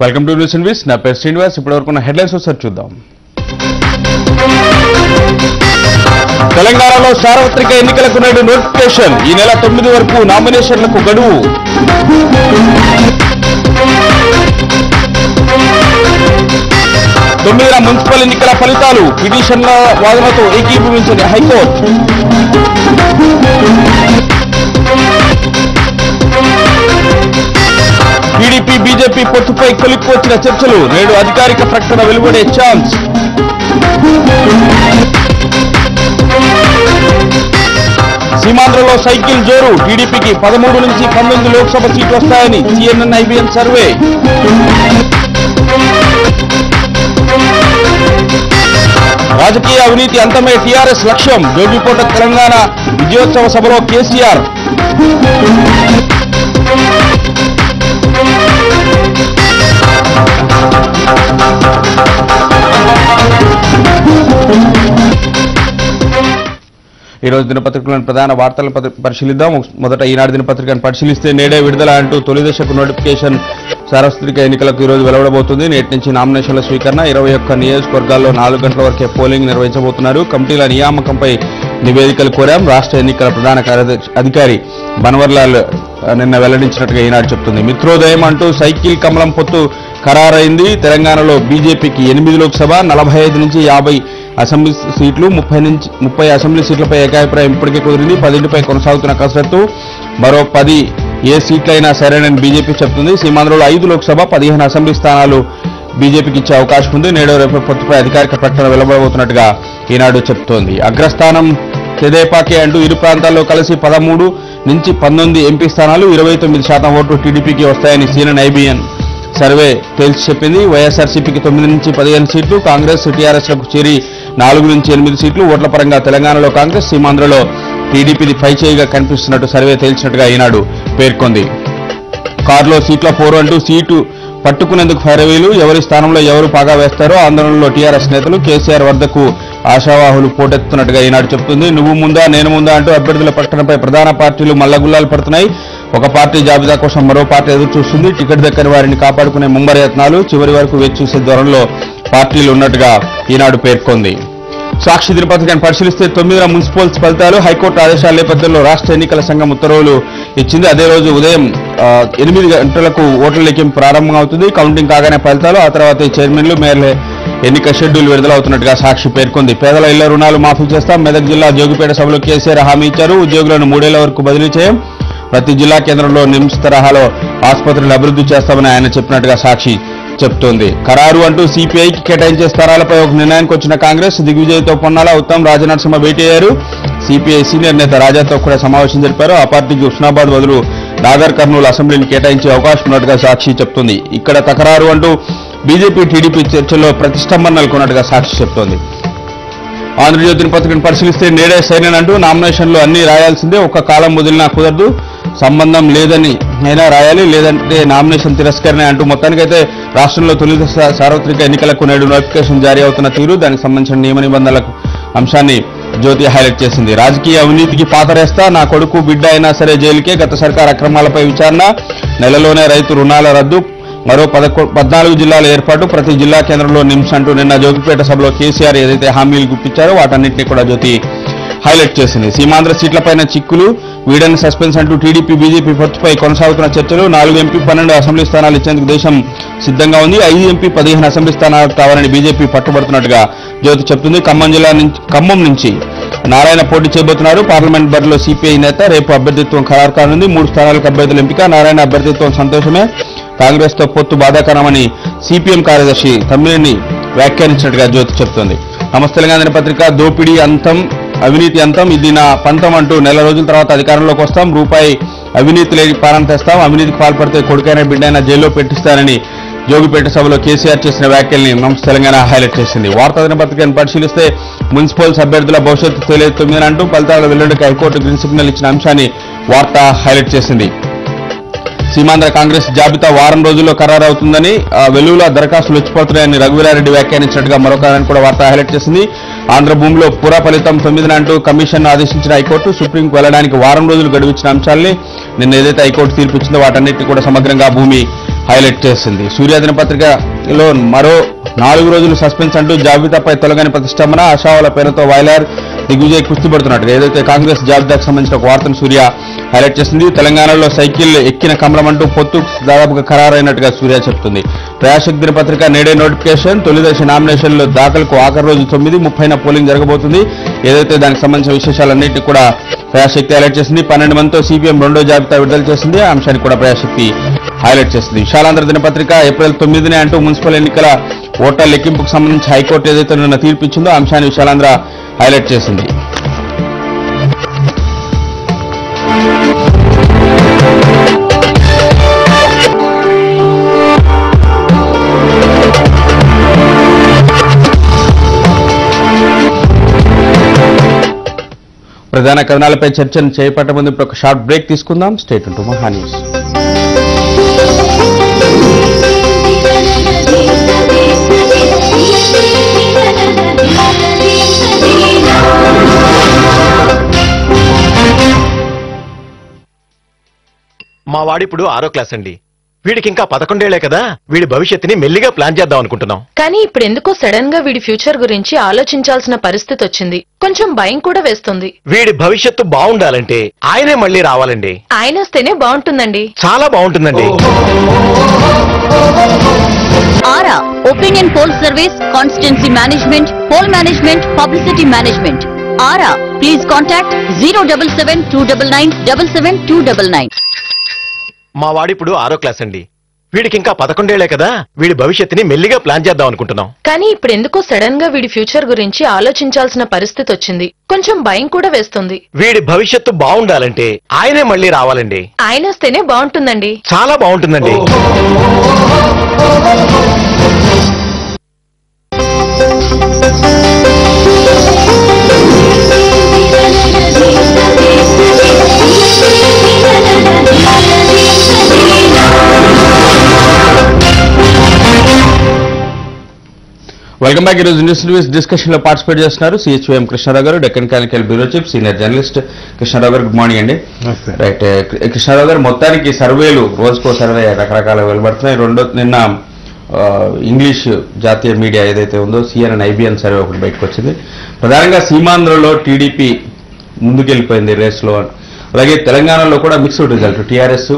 Welcome to news ఇన్విస్. నా పేరు శ్రీనివాస్. ఇప్పటివరకు హెడ్లైన్స్ ఒకసారి చూద్దాం. తెలంగాణలో సార్వత్రిక ఎన్నికలకు నేడు నోటిఫికేషన్. ఈ నెల 9 వరకు నామినేషన్లకు గడువు. తొమ్మిదిన మున్సిపల్ ఎన్నికల ఫలితాలు. పిటిషన్ల వాదనతో ఏకీభవించిన హైకోర్టు. టీడీపీ బీజేపీ పొత్తుపై కొలిక్కి వచ్చిన చర్చలు. నేడు అధికారిక ప్రకటన వెలువడే ఛాన్స్. సీమాంధ్రలో సైకిల్ జోరు. టీడీపీకి 13 నుంచి 19 లోక్సభ సీట్లు వస్తాయని CNN IBN సర్వే. రాజకీయ అవినీతి అంతమే టీఆర్ఎస్ లక్ష్యం. జోగిపోట తెలంగాణ విజయోత్సవ సభలో కేసీఆర్. ఈ రోజు దినపత్రికలోని ప్రధాన వార్తలను పరిశీలిద్దాం. మొదట ఈనాడు దినపత్రికను పరిశీలిస్తే నేడే విడుదల అంటూ తొలి దశకు నోటిఫికేషన్. సార్వత్రిక ఎన్నికలకు ఈరోజు వెలువడబోతుంది. నేటి నుంచి నామినేషన్ల స్వీకరణ. 21 నియోజకవర్గాల్లో 4 గంటల వరకే పోలింగ్ నిర్వహించబోతున్నారు. కమిటీల నియామకంపై నివేదికలు కోరాం. రాష్ట్ర ఎన్నికల ప్రధాన కార్యదర్శి అధికారి బన్వర్లాల్ నిన్న వెల్లడించినట్టుగా ఈనాడు చెప్తుంది. మిత్రోదయం అంటూ సైకిల్ కమలం పొత్తు ఖరారైంది. తెలంగాణలో బీజేపీకి 8 లోక్సభ, 45 నుంచి 50 అసెంబ్లీ సీట్లు, 30 అసెంబ్లీ సీట్లపై ఏకాభిప్రాయం ఇప్పటికే కుదిరింది. 10పై కొనసాగుతున్న కసరత్తు. మరో 10 ఏ సీట్లైనా సరేనని బీజేపీ చెబుతుంది. సీమాంధ్రలో 5 లోక్సభ, 15 అసెంబ్లీ స్థానాలు బీజేపీకి ఇచ్చే అవకాశం ఉంది. నేడో రేపు పొత్తుపై అధికారిక ప్రకటన వెలువడబోతున్నట్టుగా ఈనాడు చెబుతోంది. అగ్రస్థానం తెదేపాకే అంటూ ఇరు ప్రాంతాల్లో కలిసి 13 నుంచి 19 ఎంపీ స్థానాలు, 29% ఓట్లు టీడీపీకి వస్తాయని CNN IBN సర్వే తేల్చి చెప్పింది. వైఎస్ఆర్సీపీకి 9 నుంచి 15 సీట్లు, కాంగ్రెస్ టీఆర్ఎస్లకు చేరి 4 నుంచి 8 సీట్లు. ఓట్ల పరంగా తెలంగాణలో కాంగ్రెస్, సీమాంధ్రలో టీడీపీది పైచేయిగా కనిపిస్తున్నట్టు సర్వే తేల్చినట్టుగా ఈనాడు పేర్కొంది. కారులో సీట్ల పోరు అంటూ సీటు పట్టుకునేందుకు ఫైరవీలు. ఎవరి స్థానంలో ఎవరు పాగా వేస్తారో ఆందోళనలో టీఆర్ఎస్ నేతలు. కేసీఆర్ వద్దకు ఆశావాహులు పోటెత్తున్నట్టుగా ఈనాడు చెబుతుంది. నువ్వు ముందా నేను ముందా అంటూ అభ్యర్థుల ప్రకటనపై ప్రధాన పార్టీలు మల్లగుల్లాలు పడుతున్నాయి. ఒక పార్టీ జాబితా కోసం మరో పార్టీ ఎదురు చూస్తుంది. టికెట్ దక్కని వారిని కాపాడుకునే ముమ్మరయత్నాలు. చివరి వరకు వేచి చూసే ధోరణిలో పార్టీలు ఉన్నట్టుగా ఈనాడు పేర్కొంది. సాక్షి దినపత్రికను పరిశీలిస్తే 9న మున్సిపల్ ఫలితాలు. హైకోర్టు ఆదేశాల నేపథ్యంలో రాష్ట్ర ఎన్నికల సంఘం ఉత్తర్వులు ఇచ్చింది. అదే రోజు ఉదయం 8 గంటలకు ఓట్ల లెక్కింపు ప్రారంభమవుతుంది. కౌంటింగ్ కాగానే ఫలితాలు, ఆ తర్వాత చైర్మన్లు, మేయర్ల ఎన్నిక షెడ్యూల్ విడుదలవుతున్నట్టుగా సాక్షి పేర్కొంది. పేదల ఇళ్ల రుణాలు మాఫీ చేస్తాం. మెదక్ జిల్లా జోగిపేట సభలో కేసీఆర్ హామీ ఇచ్చారు. ఉద్యోగులను 3 ఏళ్ల వరకు బదిలీ చేయం. ప్రతి జిల్లా కేంద్రంలో నిమ్స్ తరహాలో ఆసుపత్రులు అభివృద్ధి చేస్తామని ఆయన చెప్పినట్టుగా సాక్షి చెప్తోంది. ఖరారు అంటూ సిపిఐకి కేటాయించే స్థానాలపై ఒక నిర్ణయానికి వచ్చిన కాంగ్రెస్. దిగ్విజయ్తో పొన్నాల, ఉత్తమ్, రాజనరసింహ భేటీ అయ్యారు. సిపిఐ సీనియర్ నేత రాజాతో కూడా సమావేశం జరిపారు. ఆ పార్టీకి హుస్నాబాద్ బదులు నాగర్ కర్నూలు అసెంబ్లీని కేటాయించే అవకాశం ఉన్నట్టుగా సాక్షి చెప్తుంది. ఇక్కడ తకరారు అంటూ బీజేపీ టీడీపీ చర్చల్లో ప్రతిష్టంభన నెలకొన్నట్టుగా సాక్షి చెప్తోంది. ఆంధ్రజ్యోతి దినపత్రికను పరిశీలిస్తే నేడే సైన్ అంటూ నామినేషన్లు అన్ని రాయాల్సిందే. ఒక్క కాలం వదిలినా కుదరదు. సంబంధం లేదని అయినా రాయాలి, లేదంటే నామినేషన్ తిరస్కరణ అంటూ మొత్తానికైతే రాష్ట్రంలో తొలి సార్వత్రిక ఎన్నికలకు నేడు నోటిఫికేషన్ జారీ అవుతున్న తీరు, దానికి సంబంధించిన నియమ నిబంధనలకు అంశాన్ని జ్యోతి హైలైట్ చేసింది. రాజకీయ అవినీతికి పాతరేస్తా, నా కొడుకు బిడ్డ అయినా సరే జైలుకే. గత సర్కార్ అక్రమాలపై విచారణ. నెలలోనే రైతు రుణాల రద్దు. మరో 14 జిల్లాల ఏర్పాటు. ప్రతి జిల్లా కేంద్రంలో నిమ్స్ అంటూ నిన్న జోగిపేట సభలో కేసీఆర్ ఏదైతే హామీలు గుప్పించారో వాటన్నింటినీ కూడా జ్యోతి హైలైట్ చేసింది. సీమాంధ్ర సీట్లపైన చిక్కులు, వీడని సస్పెన్స్ అంటూ టీడీపీ బీజేపీ పొత్తుపై కొనసాగుతున్న చర్చలు. 4 ఎంపీ 12 అసెంబ్లీ స్థానాలు ఇచ్చేందుకు దేశం సిద్ధంగా ఉంది. 5 ఎంపీ 15 అసెంబ్లీ స్థానాలు కావాలని బీజేపీ పట్టుబడుతున్నట్టుగా జ్యోతి చెప్తుంది. ఖమ్మం నుంచి నారాయణ పోటీ చేయబోతున్నారు. పార్లమెంట్ బరిలో సిపిఐ నేత. రేపు అభ్యర్థిత్వం ఖరారు కానుంది. 3 స్థానాలకు అభ్యర్థుల ఎంపిక. నారాయణ అభ్యర్థిత్వం సంతోషమే, కాంగ్రెస్ తో పొత్తు బాధాకరమని సిపిఎం కార్యదర్శి తమ్మినేని వ్యాఖ్యానించినట్టుగా జ్యోతి చెప్తోంది. నమస్తే తెలంగాణ దినపత్రిక దోపిడీ అంతం, అవినీతి అంతం, ఇది నా పంతం అంటూ నెల రోజుల తర్వాత అధికారంలోకి వస్తాం. రూపాయి అవినీతి లేని పాలన తెస్తాం. అవినీతికి పాల్పడితే కొడుకైనా బిడ్డైనా జైల్లో పెట్టిస్తారని జోగిపేట సభలో కేసీఆర్ చేసిన వ్యాఖ్యల్ని నమస్తే తెలంగాణ హైలైట్ చేసింది. వార్తా దినపత్రికను పరిశీలిస్తే మున్సిపల్స్ అభ్యర్థుల భవిష్యత్తు తెలియదు 9 అంటూ ఫలితాల వెల్లడికి హైకోర్టు గ్రీన్ సిగ్నల్ ఇచ్చిన అంశాన్ని వార్త హైలైట్ చేసింది. సీమాంధ్ర కాంగ్రెస్ జాబితా వారం రోజుల్లో ఖరారవుతుందని, వెలుగుల దరఖాస్తులు వచ్చిపోతున్నాయని రఘువీరారెడ్డి వ్యాఖ్యానించినట్టుగా మరొకరాన్ని కూడా వార్త హైలైట్ చేసింది. ఆంధ్ర భూమిలో పుర ఫలితం 9 అంటూ కమిషన్ ఆదేశించిన హైకోర్టు సుప్రీంకు వెళ్లడానికి వారం రోజులు గడువిచ్చిన అంశాలని నిన్న ఏదైతే హైకోర్టు తీర్పు ఇచ్చిందో వాటన్నిటిని కూడా సమగ్రంగా భూమి హైలైట్ చేసింది. సూర్య దినపత్రికలో మరో 4 రోజులు సస్పెన్స్ అంటూ జాబితాపై తొలగని ప్రతిష్టంభన, ఆశావాల పేరుతో వైలార్ దిగ్విజయ్ కుస్తీ పడుతున్నట్టు ఏదైతే కాంగ్రెస్ జాబితాకు సంబంధించిన ఒక వార్తను సూర్య హైలైట్ చేసింది. తెలంగాణలో సైకిల్ ఎక్కిన కమలం అంటూ పొత్తు దాదాపుగా ఖరారైనట్టుగా సూర్య చెప్తుంది. ప్రజాశక్తి దినపత్రిక నేడే నోటిఫికేషన్, తొలిదశ నామినేషన్లు దాఖలకు ఆఖరి రోజు 9:30న పోలింగ్ జరగబోతుంది. ఏదైతే దానికి సంబంధించిన విశేషాలన్నింటినీ కూడా ప్రజాశక్తి హైలైట్ చేసింది. 12 మందితో సిపిఎం రెండో జాబితా విడుదల చేసింది. ఆ అంశాన్ని కూడా ప్రజాశక్తి హైలైట్ చేసింది. విశాలాంధ్ర దినపత్రిక ఏప్రిల్ 9నే అంటూ మున్సిపల్ ఎన్నికల ఓట్ల లెక్కింపుకు సంబంధించి హైకోర్టు ఏదైతే నిన్న తీర్పిచ్చిందో ఆ అంశాన్ని విశాలాంధ్ర హైలైట్ చేసింది. ప్రధాన కథనాలపై చర్చను చేపట్టే ముందు ఇప్పుడు ఒక షార్ట్ బ్రేక్ తీసుకుందాం. స్టేట్ టు మహా న్యూస్. మా వాడిప్పుడు 6వ క్లాస్ అండి. వీడికి ఇంకా 11 ఏళ్లే కదా. వీడి భవిష్యత్తుని మెల్లిగా ప్లాన్ చేద్దాం అనుకుంటున్నాం. కానీ ఇప్పుడు ఎందుకో సడన్ గా వీడి ఫ్యూచర్ గురించి ఆలోచించాల్సిన పరిస్థితి వచ్చింది. కొంచెం భయం కూడా వేస్తుంది. వీడి భవిష్యత్తు బాగుండాలంటే ఆయనే మళ్ళీ రావాలండి. ఆయన వస్తేనే బాగుంటుందండి. చాలా బాగుంటుందండి. Aaraa opinion poll service, constituency management, poll management, publicity management. Aaraa please contact 07729977299. మా వాడిప్పుడు 6వ క్లాస్ అండి. వీడికి ఇంకా 11 ఏళ్లే కదా. వీడి భవిష్యత్తుని మెల్లిగా ప్లాన్ చేద్దాం అనుకుంటున్నాం. కానీ ఇప్పుడు ఎందుకో సడన్ గా వీడి ఫ్యూచర్ గురించి ఆలోచించాల్సిన పరిస్థితి వచ్చింది. కొంచెం భయం కూడా వేస్తుంది. వీడి భవిష్యత్తు బాగుండాలంటే ఆయనే మళ్ళీ రావాలండి. ఆయన వస్తేనే బాగుంటుందండి. చాలా బాగుంటుందండి. Welcome back. ఈరోజు న్యూస్ డిస్కషన్ లో పార్టిసిపేట్ చేస్తున్నారు సిహెచ్ఎం కృష్ణారావు గారు, Deccan Chronicle bureau chief, senior journalist Krishnarao గారు. గుడ్ మార్నింగ్ అండి. రైట్ కృష్ణారావు గారు, మొత్తానికి సర్వేలు రోజుకో సర్వే రకరకాల వెలువడుతున్నాయి. నిన్న ఇంగ్లీష్ జాతీయ మీడియా ఏదైతే ఉందో సిఎన్ఎన్ ఐబిఎన్ సర్వే ఒకటి బయటకు వచ్చింది. ప్రధానంగా సీమాంధ్రలో టీడీపీ ముందుకెళ్ళిపోయింది రేస్లో. అలాగే తెలంగాణలో కూడా mixed result, TRS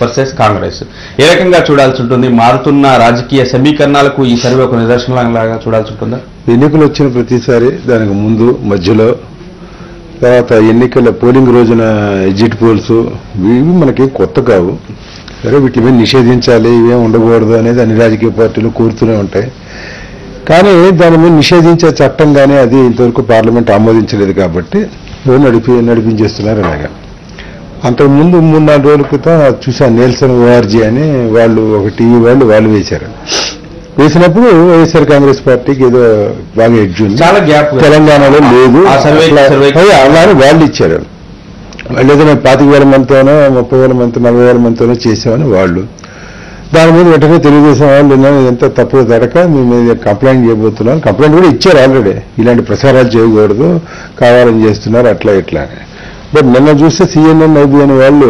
versus Congress. ఏ రకంగా చూడాల్సి ఉంటుంది? మారుతున్న రాజకీయ సమీకరణాలకు ఈ సర్వే ఒక నిదర్శనంలాగా చూడాల్సి ఉంటుందా? ఎన్నికలు వచ్చిన ప్రతిసారి దానికి ముందు, మధ్యలో, తర్వాత ఎన్నికల పోలింగ్ రోజున ఎగ్జిట్ పోల్స్ ఇవి మనకి కొత్త కావు. సరే, వీటి మీద నిషేధించాలి, ఇవేం ఉండకూడదు అనేది అన్ని రాజకీయ పార్టీలు కోరుతూనే ఉంటాయి. కానీ దాని మీద నిషేధించే చట్టం కానీ అది ఇంతవరకు పార్లమెంట్ ఆమోదించలేదు కాబట్టి నడిపించేస్తున్నారు. అలాగా అంతకుముందు 3-4 రోజుల క్రితం చూశాను, నేల్సన్ ఓఆర్జీ అని వాళ్ళు ఒక టీవీ వాళ్ళు వేశారు. వేసినప్పుడు వైఎస్ఆర్ కాంగ్రెస్ పార్టీకి ఏదో బాగా ఎడ్జ్ ఉంది, చాలా గ్యాప్ తెలంగాణలో లేదు అలానే వాళ్ళు ఇచ్చారు. వాళ్ళు ఏదో 25,000 మందితోనో 30,000 మందితో 40,000 మందితోనో చేసామని వాళ్ళు. దాని మీద వెంటనే తెలుగుదేశం వాళ్ళు ఎంత తప్పుగా తడక మీ మీద కంప్లైంట్ చేయబోతున్నాను. కంప్లైంట్ కూడా ఇచ్చారు ఆల్రెడీ, ఇలాంటి ప్రసారాలు చేయకూడదు, కావాలని చేస్తున్నారు అట్లా ఇట్లా. బట్ నిన్న చూస్తే సిఎన్ఎన్ ఐబిఎన్ వాళ్ళు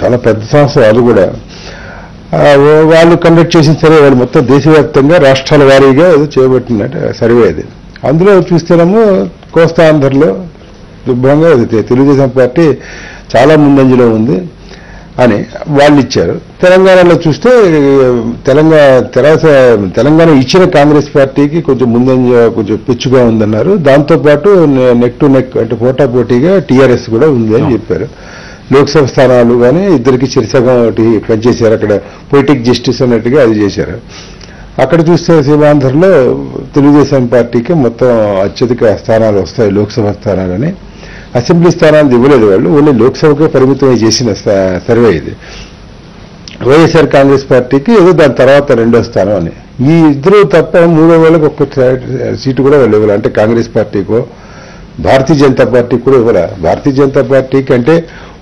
చాలా పెద్ద సంస్థ, అది కూడా వాళ్ళు కండక్ట్ చేసిన సర్వే. వాళ్ళు మొత్తం దేశవ్యాప్తంగా రాష్ట్రాల వారీగా ఏదో చేయబట్టినట్టు సర్వే అది. అందులో చూస్తేనేమో కోస్తాంధ్రలో శుభ్రంగా తెలుగుదేశం పార్టీ చాలా ముందంజలో ఉంది అని వాళ్ళు ఇచ్చారు. తెలంగాణలో చూస్తే తెలంగాణ ఇచ్చిన కాంగ్రెస్ పార్టీకి కొంచెం ముందంజ కొంచెం పిచ్చుగా ఉందన్నారు. దాంతోపాటు నెక్ టు నెక్ అంటే పోటాపోటీగా టీఆర్ఎస్ కూడా ఉంది అని చెప్పారు. లోక్సభ స్థానాలు కానీ ఇద్దరికి చిరసగం ఒకటి పనిచేశారు. అక్కడ పొలిటిక్ జస్టిస్ అన్నట్టుగా అది చేశారు. అక్కడ చూస్తే సీమాంధ్రలో తెలుగుదేశం పార్టీకి మొత్తం అత్యధిక స్థానాలు వస్తాయి, లోక్సభ స్థానాలని. అసెంబ్లీ స్థానాలు ఇవ్వలేదు వాళ్ళు, ఓన్లీ లోక్సభకే పరిమితమై చేసిన సర్వే ఇది. వైఎస్ఆర్ కాంగ్రెస్ పార్టీకి ఏదో దాని తర్వాత 2వ స్థానం అని. ఈ ఇద్దరు తప్ప 3వ వాళ్ళకి ఒక్క సీటు కూడా వాళ్ళు ఇవ్వాలి. అంటే కాంగ్రెస్ పార్టీకో భారతీయ జనతా పార్టీకి కూడా ఇవ్వాలి. భారతీయ జనతా పార్టీకి అంటే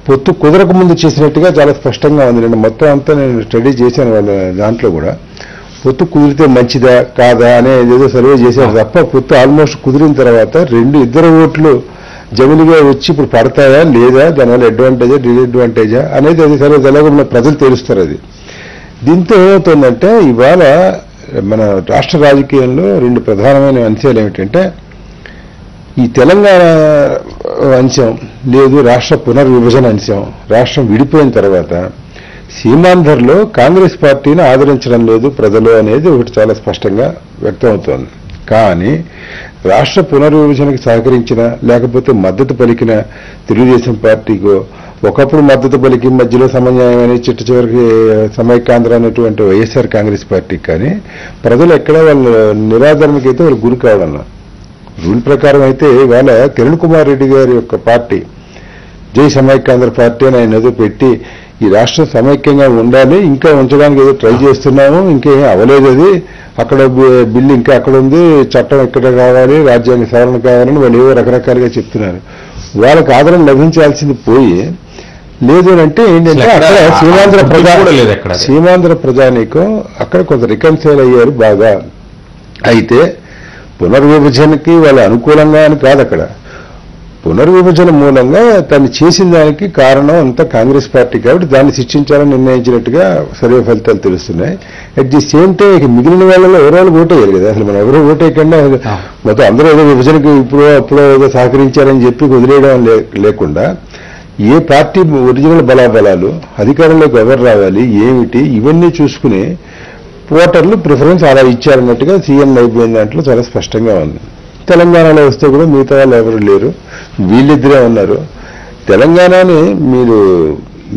పొత్తు కుదరక ముందు చేసినట్టుగా చాలా స్పష్టంగా ఉంది. నేను మొత్తం అంతా నేను స్టడీ చేశాను వాళ్ళ దాంట్లో కూడా. పొత్తు కుదిరితే మంచిదా కాదా అనేది ఏదో సర్వే చేశారు తప్ప పొత్తు ఆల్మోస్ట్ కుదిరిన తర్వాత ఇద్దరు ఓట్లు జమిలిగా వచ్చి ఇప్పుడు పడతాయా లేదా, దానివల్ల అడ్వాంటేజా డిసడ్వాంటేజా అనేది అది సర్వే తెలంగాణ ప్రజలు తెలుస్తారు. అది దీంతో ఏమవుతుందంటే ఇవాళ మన రాష్ట్ర రాజకీయంలో రెండు ప్రధానమైన అంశాలు ఏమిటంటే ఈ తెలంగాణ అంశం లేదు, రాష్ట్ర పునర్విభజన అంశం. రాష్ట్రం విడిపోయిన తర్వాత సీమాంధ్రలో కాంగ్రెస్ పార్టీని ఆదరించడం లేదు ప్రజలు అనేది ఒకటి చాలా స్పష్టంగా వ్యక్తమవుతోంది. కానీ రాష్ట్ర పునర్విభజనకు సహకరించిన లేకపోతే మద్దతు పలికిన తెలుగుదేశం పార్టీకో ఒకప్పుడు మద్దతు పలికి మధ్యలో సమన్యాయమని చిట్ట చివరికి సమైక్యాంధ్ర అనేటువంటి వైఎస్ఆర్ కాంగ్రెస్ పార్టీకి కానీ ప్రజలు ఎక్కడ వాళ్ళ నిరాదరణకైతే వాళ్ళు గురి కావాలన్నా రూల్ ప్రకారం అయితే ఇవాళ కిరణ్ కుమార్ రెడ్డి గారి యొక్క పార్టీ జై సమైక్యాంధ్ర పార్టీ అని ఆయన ఏదో పెట్టి ఈ రాష్ట్రం సమైక్యంగా ఉండాలి, ఇంకా ఉంచడానికి ఏదో ట్రై చేస్తున్నాము, ఇంకేం అవలేదు, అది అక్కడ బిల్లు ఇంకా అక్కడ ఉంది, చట్టం ఇక్కడ కావాలి, రాజ్యాంగ సవరణ కావాలని వాళ్ళు ఏవో రకరకాలుగా చెప్తున్నారు. వాళ్ళకి ఆదరణ లభించాల్సింది పోయి లేదు అంటే ఏంటంటే అక్కడ సీమాంధ్ర ప్రజానీకం అక్కడ కొంత రికన్సైల్ అయ్యారు బాగా. అయితే పునర్విభజనకి వాళ్ళ అనుకూలంగా అని కాదు, అక్కడ పునర్విభజన మూలంగా తను చేసిన దానికి కారణం అంతా కాంగ్రెస్ పార్టీ కాబట్టి దాన్ని శిక్షించాలని నిర్ణయించినట్టుగా సర్వే ఫలితాలు తెలుస్తున్నాయి. అట్ ది సేమ్ టైం ఇక మిగిలిన వాళ్ళలో ఎవరో ఓటేయారు కదా, అసలు మనం ఎవరో ఓటేయకుండా మొత్తం అందరూ ఏదో విభజనకు అప్పుడో ఏదో సహకరించారని చెప్పి వదిలేయడం లేకుండా ఏ పార్టీ ఒరిజినల్ బలాబలాలు, అధికారంలోకి ఎవరు రావాలి, ఏమిటి, ఇవన్నీ చూసుకుని ఓటర్లు ప్రిఫరెన్స్ అలా ఇచ్చారన్నట్టుగా సీఎం అయిపోయిన దాంట్లో చాలా స్పష్టంగా ఉంది. తెలంగాణలో వస్తే కూడా మిగతా వాళ్ళు ఎవరు లేరు, వీళ్ళిద్దరే ఉన్నారు. తెలంగాణని మీరు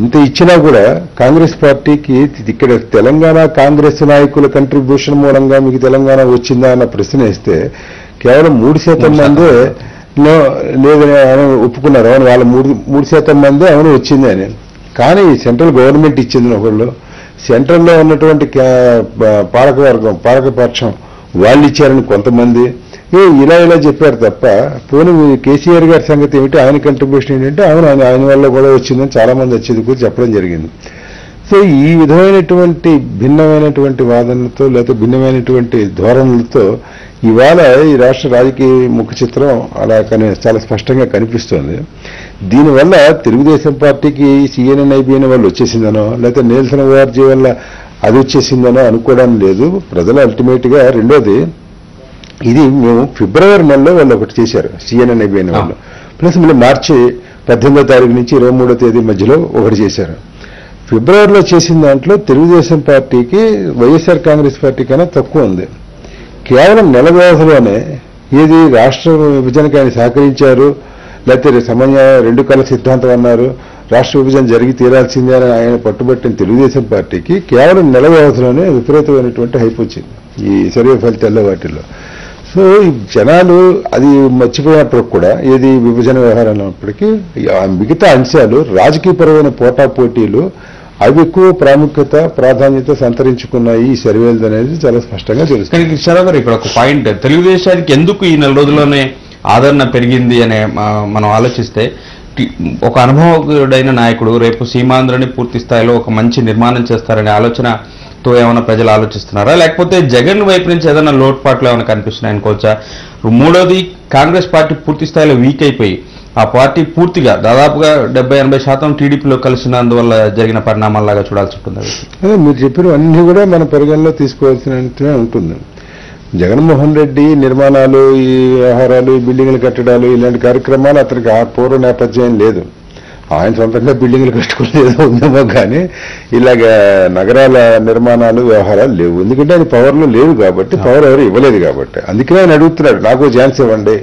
ఇంత ఇచ్చినా కూడా కాంగ్రెస్ పార్టీకి ఇక్కడ తెలంగాణ కాంగ్రెస్ నాయకుల కంట్రిబ్యూషన్ మూలంగా మీకు తెలంగాణ వచ్చిందా అన్న ప్రశ్న వేస్తే కేవలం 3% మందే లేదని ఆయన ఒప్పుకున్నారు. అవును, వాళ్ళ 3% మందే అవును వచ్చింది అని. కానీ సెంట్రల్ గవర్నమెంట్ ఇచ్చింది ఒకళ్ళు, సెంట్రల్లో ఉన్నటువంటి పాలకపక్షం వాళ్ళు ఇచ్చారని కొంతమంది ఇలా చెప్పారు తప్ప పోనీ కేసీఆర్ గారి సంగతి ఏమిటి, ఆయన కంట్రిబ్యూషన్ ఏంటంటే అవును ఆయన వల్ల కూడా వచ్చిందని చాలా మంది వచ్చేది కూడా చెప్పడం జరిగింది. సో ఈ విధమైనటువంటి భిన్నమైనటువంటి వాదనలతో లేకపోతే భిన్నమైనటువంటి ధోరణులతో ఇవాళ ఈ రాష్ట్ర రాజకీయ ముఖ చిత్రం అలా చాలా స్పష్టంగా కనిపిస్తోంది. దీనివల్ల తెలుగుదేశం పార్టీకి సిఎన్ఎన్ఐబిఎన్ వాళ్ళు వచ్చేసిందనో లేకపోతే నేల్సన్ ఓఆర్జీ వల్ల అది వచ్చేసిందనో అనుకోవడం లేదు. ప్రజలు అల్టిమేట్గా రెండోది ఇది మేము ఫిబ్రవరి నెలలో వాళ్ళు ఒకటి చేశారు సిఎన్ఎన్ఐబిఎన్ వాళ్ళు, ప్లస్ మళ్ళీ మార్చి 18వ తారీఖు నుంచి 23వ తేదీ మధ్యలో ఒకటి చేశారు. ఫిబ్రవరిలో చేసిన దాంట్లో తెలుగుదేశం పార్టీకి వైఎస్ఆర్ కాంగ్రెస్ పార్టీ కన్నా తక్కువ ఉంది. కేవలం నెల వ్యవధిలోనే ఏది రాష్ట్ర విభజనకి ఆయన సహకరించారు, లేకపోతే సమన్యాయం 2 కళ సిద్ధాంతం అన్నారు, రాష్ట్ర విభజన జరిగి తీరాల్సిందే అని ఆయన పట్టుబట్టిన తెలుగుదేశం పార్టీకి కేవలం నెల వ్యవధిలోనే విపరీతమైనటువంటి హైప్ వచ్చింది ఈ సర్వే ఫలితాల్లో వాటిల్లో. సో ఈ జనాలు అది మర్చిపోయినప్పటికి కూడా ఏది విభజన వ్యవహారం అన్నప్పటికీ మిగతా అంశాలు రాజకీయపరమైన పోటాపోటీలు అవి ఎక్కువ ప్రాధాన్యత సంతరించుకున్నాయి ఈ సర్వేలు అనేది చాలా స్పష్టంగా తెలుస్తుంది. కానీ కృష్ణారావు గారు ఇక్కడ ఒక పాయింట్, తెలుగుదేశానికి ఎందుకు ఈ 4 రోజుల్లోనే ఆదరణ పెరిగింది అనే మనం ఆలోచిస్తే ఒక అనుభవజ్ఞుడైన నాయకుడు రేపు సీమాంధ్రని పూర్తి స్థాయిలో ఒక మంచి నిర్మాణం చేస్తారనే ఆలోచనతో ఏమైనా ప్రజలు ఆలోచిస్తున్నారా, లేకపోతే జగన్ వైపు నుంచి ఏదైనా లోటుపాట్లు ఏమైనా కనిపిస్తున్నాయి అనుకోవచ్చా? మూడోది, కాంగ్రెస్ పార్టీ పూర్తి స్థాయిలో వీక్ అయిపోయి ఆ పార్టీ పూర్తిగా దాదాపుగా 70-80% టీడీపీలో కలిసినందువల్ల జరిగిన పరిణామాల్లాగా చూడాల్సి ఉంటుంది. అదే మీరు చెప్పిన అన్ని కూడా మన పరిగణలో తీసుకోవాల్సినట్టుగా ఉంటుంది. జగన్మోహన్ రెడ్డి నిర్మాణాలు, ఈ వ్యవహారాలు, ఈ బిల్డింగ్లు కట్టడాలు ఇలాంటి కార్యక్రమాలు అతనికి ఆ పూర్వ నేపథ్యం లేదు. ఆయన సొంతంగా బిల్డింగ్లు కట్టుకునేదో ఉందేమో కానీ ఇలాగ నగరాల నిర్మాణాలు వ్యవహారాలు లేవు. ఎందుకంటే ఆయన పవర్లో లేవు కాబట్టి, పవర్ ఎవరు ఇవ్వలేదు కాబట్టి. అందుకనే ఆయన అడుగుతున్నాడు, నాకు ఛాన్స్ ఇవ్వండి,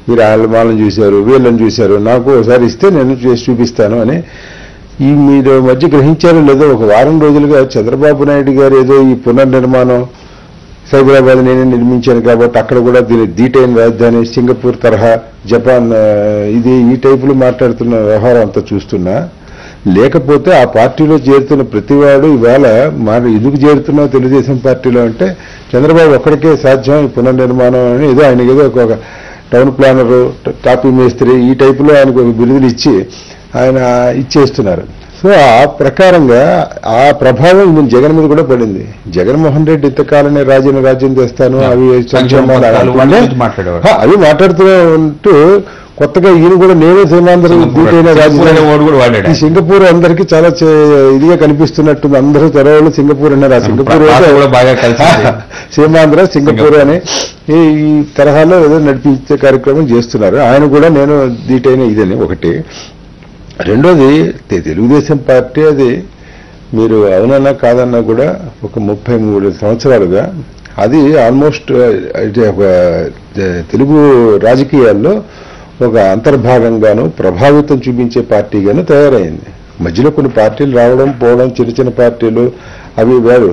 మీరు వాళ్ళని చూశారు వీళ్ళని చూశారు, నాకు ఒకసారి ఇస్తే నేను చేసి చూపిస్తాను అని. ఈ మీరు మధ్య గ్రహించారో లేదో ఒక వారం రోజులుగా చంద్రబాబు నాయుడు గారు ఏదో ఈ పునర్నిర్మాణం సైబరాబాద్ నేనే నిర్మించాను కాబట్టి అక్కడ కూడా దీని దీటైన రాజధాని సింగపూర్ తరహా, జపాన్ ఇది ఈ టైపులో మాట్లాడుతున్న వ్యవహారం అంతా చూస్తున్నా, లేకపోతే ఆ పార్టీలో చేరుతున్న ప్రతివాడు ఇవాళ ఎందుకు చేరుతున్నావు తెలుగుదేశం పార్టీలో అంటే చంద్రబాబు ఒక్కడికే సాధ్యం ఈ పునర్నిర్మాణం అని ఏదో ఆయనకి ఏదో ఒక టౌన్ ప్లానరు, టాపీ మేస్త్రి ఈ టైపులో ఆయనకు ఒక బిరుదులు ఇచ్చి ఆయన ఇచ్చేస్తున్నారు. సో ఆ ప్రకారంగా ఆ ప్రభావం జగన్ మీద కూడా పడింది. జగన్మోహన్ రెడ్డి ఇంతకాలనే రాజ్యం తెస్తాను అవి అవి మాట్లాడుతూ ఉంటూ కొత్తగా ఈయన కూడా నేనే సీమాంధ్ర దీటైన రాజధాని సింగపూర్ అందరికీ చాలా ఇదిగా కనిపిస్తున్నట్టుంది. అందరూ త్వరలో సింగపూర్ అన్నారు. ఆ సింగపూర్ సీమాంధ్ర సింగపూర్ అని ఈ తరహాలో ఏదో నడిపించే కార్యక్రమం చేస్తున్నారు. ఆయన కూడా నేను దీటైన ఇదని ఒకటి. రెండోది తెలుగుదేశం పార్టీ అది మీరు అవునన్నా కాదన్నా కూడా ఒక 33 సంవత్సరాలుగా అది ఆల్మోస్ట్ తెలుగు రాజకీయాల్లో ఒక అంతర్భాగంగాను ప్రభావితం చూపించే పార్టీగాను తయారైంది. మధ్యలో కొన్ని పార్టీలు రావడం పోవడం, చిన్న పార్టీలు అవి వేరు.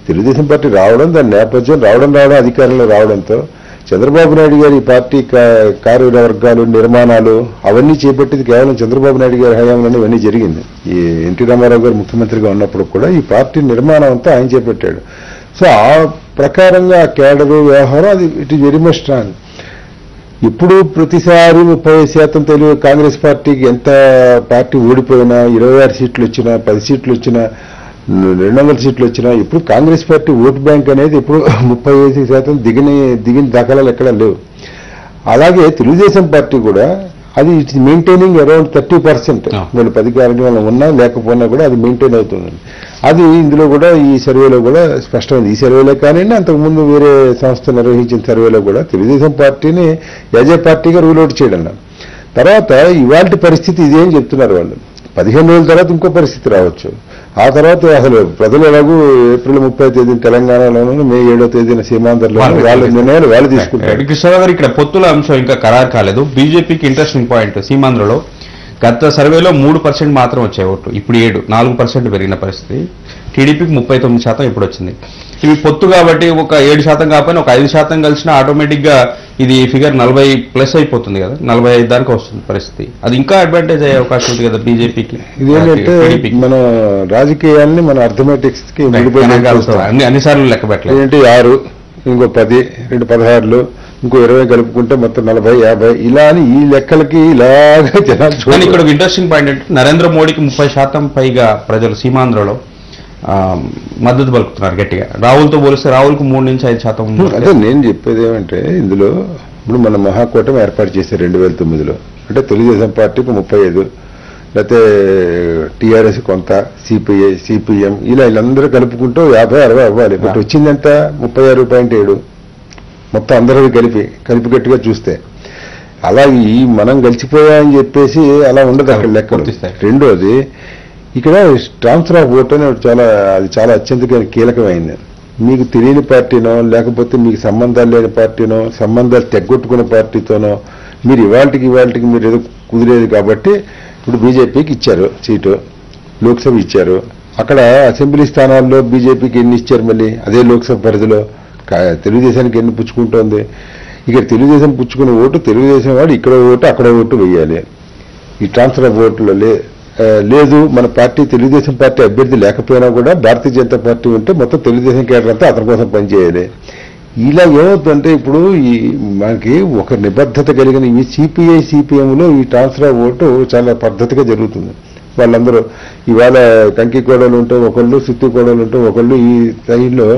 తెలుగుదేశం పార్టీ రావడం, దాని నేపథ్యం రావడం అధికారంలో రావడంతో చంద్రబాబు నాయుడు గారి పార్టీ కార్యవర్గాలు నిర్మాణాలు అవన్నీ చేపట్టింది కేవలం చంద్రబాబు నాయుడు గారి హయాంలోనే ఇవన్నీ జరిగింది. ఈ ఎన్టీ రామారావు గారు ముఖ్యమంత్రిగా ఉన్నప్పుడు కూడా ఈ పార్టీ నిర్మాణం అంతా ఆయన చేపట్టాడు. సో ఆ ప్రకారంగా ఆ కేడరు వ్యవహారం అది it is very much strong. ఇప్పుడు ప్రతిసారి 30% తెలుగు కాంగ్రెస్ పార్టీకి ఎంత పార్టీ ఓడిపోయినా 26 సీట్లు వచ్చినా 10 సీట్లు వచ్చినా 200 సీట్లు వచ్చినా ఇప్పుడు కాంగ్రెస్ పార్టీ ఓటు బ్యాంక్ అనేది ఇప్పుడు 35% దిగిన దాఖలాలు ఎక్కడా లేవు. అలాగే తెలుగుదేశం పార్టీ కూడా అది ఇట్స్ మెయింటైనింగ్ అరౌండ్ 30%. వీళ్ళు 10 కార్యక్రమాలు ఉన్నా లేకపోయినా కూడా అది మెయింటైన్ అవుతుంది. అది ఇందులో కూడా ఈ సర్వేలో కూడా స్పష్టమైంది. ఈ సర్వేలో కానీ అంతకుముందు వేరే సంస్థ నిర్వహించిన సర్వేలో కూడా తెలుగుదేశం పార్టీని యాజ్ ఏ పార్టీగా రూల్ అవుట్ చేయడం. తర్వాత ఇవాళ పరిస్థితి ఇదేం చెప్తున్నారు వాళ్ళు. 15 రోజుల తర్వాత ఇంకో పరిస్థితి రావచ్చు. ఆ తర్వాత అసలు ప్రజలు ఎలాగూ ఏప్రిల్ 30వ తేదీన తెలంగాణలోనూ మే 7వ తేదీన సీమాంధ్రలో వాళ్ళ నిర్ణయాలు వాళ్ళు తీసుకుంటారు. కృష్ణరావు గారు ఇక్కడ పొత్తుల అంశం ఇంకా ఖరారు కాలేదు. బీజేపీకి ఇంట్రెస్టింగ్ పాయింట్ సీమాంధ్రలో గత సర్వేలో 3% మాత్రం వచ్చాయి ఓట్లు, ఇప్పుడు 4% పెరిగిన పరిస్థితి. టీడీపీకి 39% ఇప్పుడు వచ్చింది. ఇవి పొత్తు కాబట్టి ఒక 7% కాకపోయినా ఒక 5% కలిసినా ఆటోమేటిక్ గా ఇది ఫిగర్ 40+ అయిపోతుంది కదా, 45 దానికి వస్తుంది పరిస్థితి. అది ఇంకా అడ్వాంటేజ్ అయ్యే అవకాశం ఉంది కదా బీజేపీకి. ఇదేంటంటే మన రాజకీయాల్ని మన అర్థమెటిక్స్ కి అన్నిసార్లు లెక్క పెట్టలేదు. ఏంటి 6 ఇంకో 10 2 16 ఇంకో 20 కలుపుకుంటే మొత్తం 40 50 ఇలా అని ఈ లెక్కలకి ఇలాగా జనాలు. ఇక్కడ ఒక ఇంట్రెస్టింగ్ పాయింట్ అంటే నరేంద్ర మోడీకి 30% పైగా ప్రజలు సీమాంధ్రలో మద్దతు పలుకుతున్నారు గట్టిగా. రాహుల్తో పోలిస్తే రాహుల్కు 3 నుంచి 5%. అదే నేను చెప్పేది ఏమంటే ఇందులో ఇప్పుడు మన మహాకూటమి ఏర్పాటు చేశారు 2009లో. అంటే తెలుగుదేశం పార్టీకి 35, లేకపోతే టీఆర్ఎస్ కొంత, సిపిఐ సిపిఎం ఇలా వీళ్ళందరూ కలుపుకుంటూ 50-60 అవ్వాలి. బట్ వచ్చిందంట 36.7 మొత్తం అందరూ కలిపి గట్టిగా చూస్తే. అలా మనం కలిసిపోయామని చెప్పేసి అలా ఉండదు అక్కడ లెక్కలు. రెండోది ఇక్కడ ట్రాన్స్ఫర్ ఆఫ్ ఓట్ అని అది చాలా అత్యంత కీలకమైంది. మీకు తెలియని పార్టీనో లేకపోతే మీకు సంబంధాలు లేని పార్టీనో సంబంధాలు తెగ్గొట్టుకున్న పార్టీతోనో మీరు ఇవాళకి మీరు ఏదో కుదిరేది కాబట్టి ఇప్పుడు బీజేపీకి ఇచ్చారు సీటు, లోక్సభ ఇచ్చారు. అక్కడ అసెంబ్లీ స్థానాల్లో బీజేపీకి ఎన్ని ఇచ్చారు, మళ్ళీ అదే లోక్సభ పరిధిలో తెలుగుదేశానికి ఎన్ని పుచ్చుకుంటోంది. ఇక్కడ తెలుగుదేశం పుచ్చుకున్న ఓటు తెలుగుదేశం వాడు ఇక్కడ ఓటు అక్కడ ఓటు వేయాలి. ఈ ట్రాన్స్ఫర్ ఆఫ్ ఓట్లో లేదు. మన పార్టీ తెలుగుదేశం పార్టీ అభ్యర్థి లేకపోయినా కూడా భారతీయ జనతా పార్టీ ఉంటే మొత్తం తెలుగుదేశం కేడర్ అంతా అతని కోసం పనిచేయాలి. ఇలా ఏమవుతుందంటే ఇప్పుడు మనకి ఒక నిబద్ధత కలిగిన ఈ సిపిఐ సిపిఎంలో ఈ ట్రాన్స్ఫర్ ఆఫ్ ఓటు చాలా పద్ధతిగా జరుగుతుంది. వాళ్ళందరూ ఇవాళ కంకి కోడలు ఉంటే ఒకళ్ళు, సుత్తి కోడలు ఉంటే ఒకళ్ళు, ఈ స్థాయిలో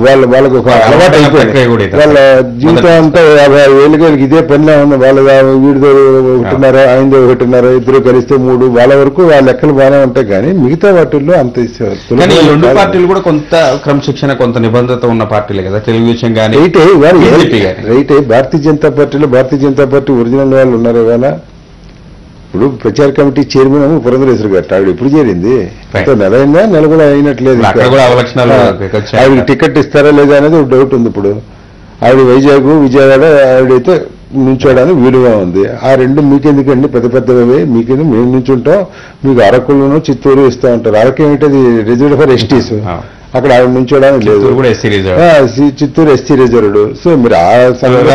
వాళ్ళకి ఒక అలవాటు అయిపోయింది. వాళ్ళ జీవితం అంతా 50 ఏళ్ళకి ఇదే పనిలో ఉంది. వాళ్ళ వీడిదో 1.5 ఆయనదో 1.5 ఇద్దరు కలిస్తే 3 వాళ్ళ వరకు ఆ లెక్కలు బాగానే ఉంటాయి. కానీ మిగతా వాటిల్లో అంత రెండు పార్టీలు కూడా కొంత క్రమశిక్షణ కొంత నిబంధత ఉన్న పార్టీలే కదా తెలుగుదేశం కానీ రైటే. భారతీయ జనతా పార్టీ ఒరిజినల్ వాళ్ళు ఉన్నారు ఇవాళ. ఇప్పుడు ప్రచార కమిటీ చైర్మన్ పురంధరేశ్వరి గారు ఆవిడ ఎప్పుడు చేరింది, నెల అయిందా, నెల కూడా అయినట్లేదు. ఆవిడకి టికెట్ ఇస్తారా లేదా అనేది ఒక డౌట్ ఉంది. ఇప్పుడు ఆవిడ విజయవాడ ఆవిడైతే నుంచోడానికి వీలుగా ఉంది. ఆ రెండు మీకెందుకండి పెద్దవే, మీకెందుకు మేము నుంచుంటాం, మీకు అరకులను చిత్తూరు ఇస్తా ఉంటారు. అరకు ఏమిటది రిజర్వ్డ్ ఫర్ ఎస్టీస్, అక్కడ ఆవిడ నుంచోడానికి లేదు. Chittoor SC reserved. సో మీరు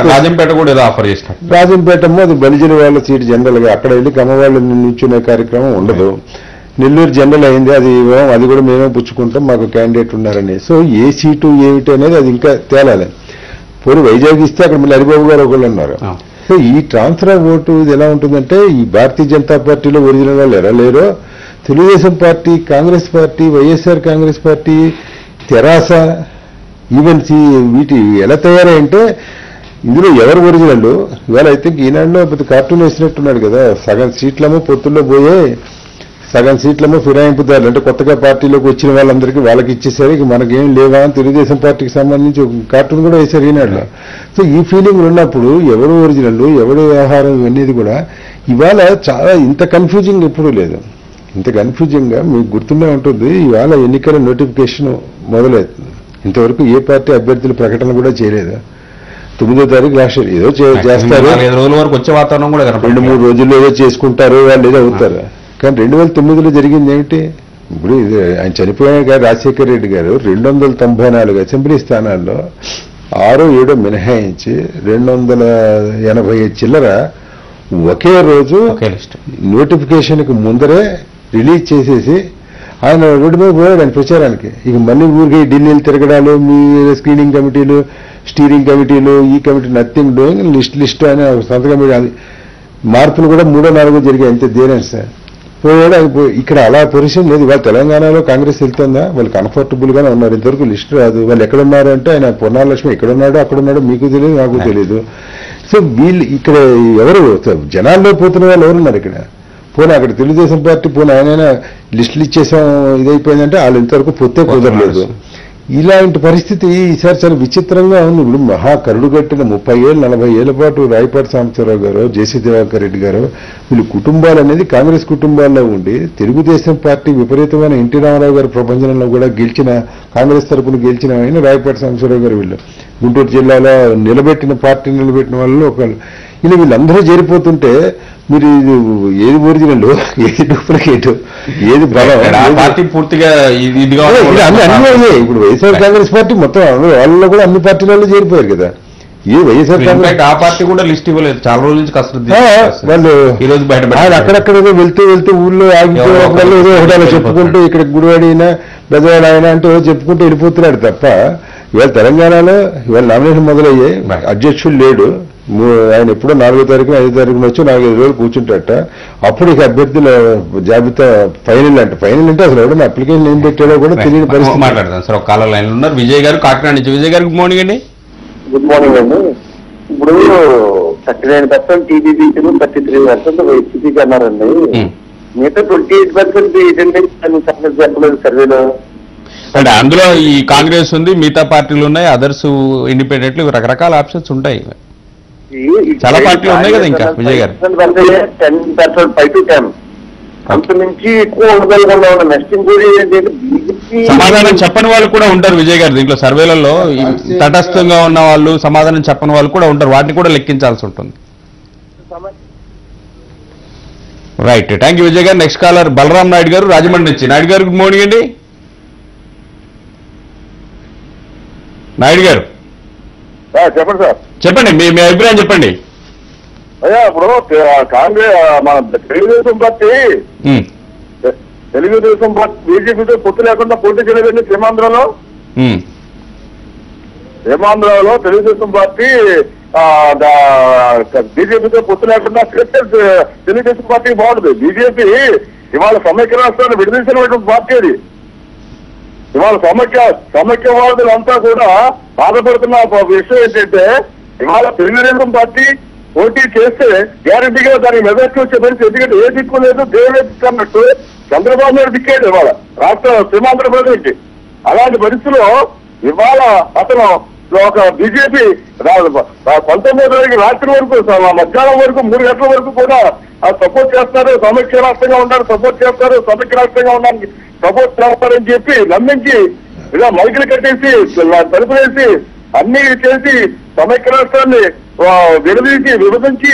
రాజంపేట కూడా ఏదో ఆఫర్ చేస్తారు. రాజంపేటమో అది బలిజల వాళ్ళ సీటు జనరల్ గా, అక్కడ వెళ్ళి కమ్మవాళ్ళు నుంచునే కార్యక్రమం ఉండదు. నెల్లూరు జనరల్ అయింది, అది కూడా మేమే పుచ్చుకుంటాం, మాకు క్యాండిడేట్ ఉన్నారని. సో ఏ సీటు ఏమిటి అనేది అది ఇంకా తేలాలి. పోనీ వైజాగ్ ఇస్తే అక్కడ మళ్ళీ హరిబాబు గారు ఒకళ్ళు ఉన్నారు. సో ఈ ట్రాన్స్ఫర్ ఆఫ్ ఓటు ఇది ఎలా ఉంటుందంటే ఈ భారతీయ జనతా పార్టీలో ఒరిజినల్ వాళ్ళు ఎలా లేరో Telugu Desam party, Congress party, YSR Congress party, తెరాస, ఈవెన్ వీటి ఎలా తయారంటే ఇందులో ఎవరు ఒరిజినల్? ఇవాళ అయితే ఈనాడులో పెద్ద కార్టూన్ వేసినట్టున్నాడు కదా, సగం సీట్లమో పొత్తుల్లో పోయే, సగం సీట్లమో ఫిరాయింపుదారులు, అంటే కొత్తగా పార్టీలోకి వచ్చిన వాళ్ళందరికీ వాళ్ళకి ఇచ్చేసరి ఇక మనకేం లేవా అని తెలుగుదేశం పార్టీకి సంబంధించి ఒక కార్టూన్ కూడా వేశారు ఈనాడులో. సో ఈ ఫీలింగ్ ఉన్నప్పుడు ఎవరు ఒరిజినల్, ఎవరు వ్యవహారం, ఇవన్నీ కూడా ఇవాళ చాలా ఇంత కన్ఫ్యూజింగ్ ఎప్పుడూ లేదు. ఇంత కన్ఫ్యూజింగ్ గా మీకు గుర్తుండే ఉంటుంది. ఇవాళ ఎన్నికల నోటిఫికేషన్ మొదలవుతుంది. ఇంతవరకు ఏ పార్టీ అభ్యర్థుల ప్రకటన కూడా చేయలేదు. 9వ తారీఖు లాస్ట్ ఏదో చేస్తారు, 5 రోజుల వరకు వచ్చే వాతావరణం కూడా 2-3 రోజుల్లో ఏదో చేసుకుంటారు, వాళ్ళు ఏదో అవుతారు. కానీ 2009లో జరిగింది ఏమిటి? ఇప్పుడు ఇది ఆయన చనిపోయాక రాజశేఖర రెడ్డి గారు 294 అసెంబ్లీ స్థానాల్లో 6-7 మినహాయించి 280 చిల్లర ఒకే రోజు నోటిఫికేషన్కి ముందరే రిలీజ్ చేసేసి ఆయన రోడ్డు మీద పోయాడు ఆయన ప్రచారానికి. ఇక మళ్ళీ ఊరికి ఢిల్లీలు తిరగడాలు, మీ స్క్రీనింగ్ కమిటీలు, స్టీరింగ్ కమిటీలు, ఈ కమిటీ నథింగ్ డూయింగ్, లిస్ట్ అని సంతకం అది మార్పులు కూడా 3-4 జరిగాయి. అంతే దేనే సార్ పోయాడు. ఇక్కడ అలా పొజిషన్ లేదు. ఇవాళ తెలంగాణలో కాంగ్రెస్ వెళ్తుందా? వాళ్ళు కంఫర్టబుల్ గానే ఉన్నారు. ఇంతవరకు లిస్ట్ రాదు. వాళ్ళు ఎక్కడున్నారు అంటే ఆయన పొన్నాలక్ష్మి ఎక్కడున్నాడో అక్కడున్నాడో మీకు తెలియదు, నాకు తెలియదు. సో వీళ్ళు ఇక్కడ ఎవరు జనాల్లో పోతున్న వాళ్ళు ఎవరున్నారు ఇక్కడ? పోనీ అక్కడ తెలుగుదేశం పార్టీ పోనీ ఆయనైనా లిస్టులు ఇచ్చేసాం ఇదైపోయిందంటే వాళ్ళు ఇంతవరకు పొత్తే కుదరలేదు. ఇలాంటి పరిస్థితి ఈసారి చాలా విచిత్రంగా ఉంది. ఇప్పుడు మహాకరుడు కట్టిన 30-40 ఏళ్ల పాటు రాయపాటి సాంబశివరావు గారు, జేసీ దివాకర్ రెడ్డి గారు, వీళ్ళు కుటుంబాలు అనేది కాంగ్రెస్ కుటుంబాల్లో ఉండి తెలుగుదేశం పార్టీ విపరీతమైన ఎన్టీ రామారావు గారి ప్రపంచంలో కూడా గెలిచిన, కాంగ్రెస్ తరఫున గెలిచిన ఆయన రాయపాటి సాంబశివరావు గారు. వీళ్ళు గుంటూరు జిల్లాలో పార్టీ నిలబెట్టిన వాళ్ళు ఒకళ్ళు. ఇలా వీళ్ళందరూ చేరిపోతుంటే మీరు ఏది ఒరిజినల్, ఏది డూప్లికేట్, ఏది పార్టీ పూర్తిగా ఇప్పుడు వైఎస్ఆర్ కాంగ్రెస్ పార్టీ మొత్తం వాళ్ళలో కూడా అన్ని పార్టీలలో చేరిపోయారు కదా. ఏ వైఎస్ఆర్ కాంగ్రెస్ ఆ పార్టీ కూడా లిస్ట్ ఇవ్వలేదు, చాలా రోజుల నుంచి కష్టం. వాళ్ళు ఈ రోజు బయట అక్కడక్కడ వెళ్తూ ఊళ్ళో ఆగిపోయినప్పుడు ఏదో ఒకటాలో చెప్పుకుంటూ ఇక్కడ గుడివాడి అయినా బెదవాడ అయినా అంటే చెప్పుకుంటూ వెళ్ళిపోతున్నాడు తప్ప ఇవాళ తెలంగాణలో ఇవాళ నామినేషన్ మొదలయ్యాయి. అధ్యక్షుడు లేడు. ఆయన ఎప్పుడో 4వ తారీఖున 5వ తారీఖున వచ్చి 4-5 రోజులు కూర్చుంటాట. అప్పుడు ఇక అభ్యర్థుల జాబితా ఫైనల్ అంటే అసలు ఎవరైనా అప్లికేషన్ ఏం పెట్టాడో కూడా తెలియని పరిస్థితి. మాట్లాడదాం సార్. ఒక కాలర్ లైన్ ఉన్నారు విజయ్ గారు కాకినాడ నుంచి. విజయ్ గారు గుడ్ మార్నింగ్ అండి. గుడ్ మార్నింగ్ అండి. ఇప్పుడు 39% టీడీపీకి 33% వైసీపీకి అన్నారండి. మిగతా 28% చెప్పలేదు సర్వేలో. అంటే అందులో ఈ కాంగ్రెస్ ఉంది, మిగతా పార్టీలు ఉన్నాయి, అదర్స్ ఇండిపెండెంట్లు, రకరకాల ఆప్షన్స్ ఉంటాయి. చాలా పార్టీలు ఉన్నాయి కదా ఇంకా విజయ్ గారు. 10% 5 to 10 అంత నుంచి ఎక్కువ ఉండగలగా నెక్స్ట్ సమాధానం చెప్పని వాళ్ళు కూడా ఉంటారు విజయ్ గారు. దీంట్లో సర్వేలలో తటస్థంగా ఉన్న వాళ్ళు, సమాధానం చెప్పని వాళ్ళు కూడా ఉంటారు. వాటిని కూడా లెక్కించాల్సి ఉంటుంది. రైట్, థ్యాంక్ యూ విజయ్ గారు. నెక్స్ట్ కాలర్ బలరాం నాయుడు గారు రాజమండ్రి నుంచి. నాయుడు గారు గుడ్ మార్నింగ్ అండి. నాయుడు గారు చెప్పండి సార్. చెప్పండి, మీ అభిప్రాయం చెప్పండి. అయ్యా ఇప్పుడు కాంగ్రెస్ మన తెలుగుదేశం పార్టీ బీజేపీతో పొత్తు లేకుండా పోటీ చేయలేదండి. సీమాంధ్రలో తెలుగుదేశం పార్టీ బీజేపీతో పొత్తు లేకుండా తెలుగుదేశం పార్టీ బాగుంటుంది. బీజేపీ ఇవాళ సమైక్య రాష్ట్రాన్ని విడదీసినటువంటి పార్టీ అది. ఇవాళ సమైక్యవాదులంతా కూడా బాధపడుతున్న విషయం ఏంటంటే ఇవాళ తెలుగుదేశం పార్టీ పోటీ చేస్తే గ్యారంటీగా దానికి మెజార్టీ వచ్చే పరిస్థితి. ఎందుకంటే ఏ దిక్కు లేదు, దేవుడే దిక్కు అన్నట్టు చంద్రబాబు నాయుడు దిక్కేది ఇవాళ రాష్ట్ర సీమాంధ్రప్రదేశ్కి. అలాంటి పరిస్థితిలో ఇవాళ అతను ఒక బీజేపీ 19వ తారీఖు రాత్రి వరకు మధ్యాహ్నం వరకు 3 గంటల వరకు కూడా సపోర్ట్ చేస్తారు. సమైక్య రాష్ట్రంగా ఉండడానికి సపోర్ట్ చేస్తారు, సమైక్య రాష్ట్రంగా ఉండడానికి సపోర్ట్ చేస్తారని చెప్పి నమ్మించి ఇలా మైకులు కట్టేసి తలుపులేసి అన్ని చేసి సమైక్య రాష్ట్రాన్ని విభజించి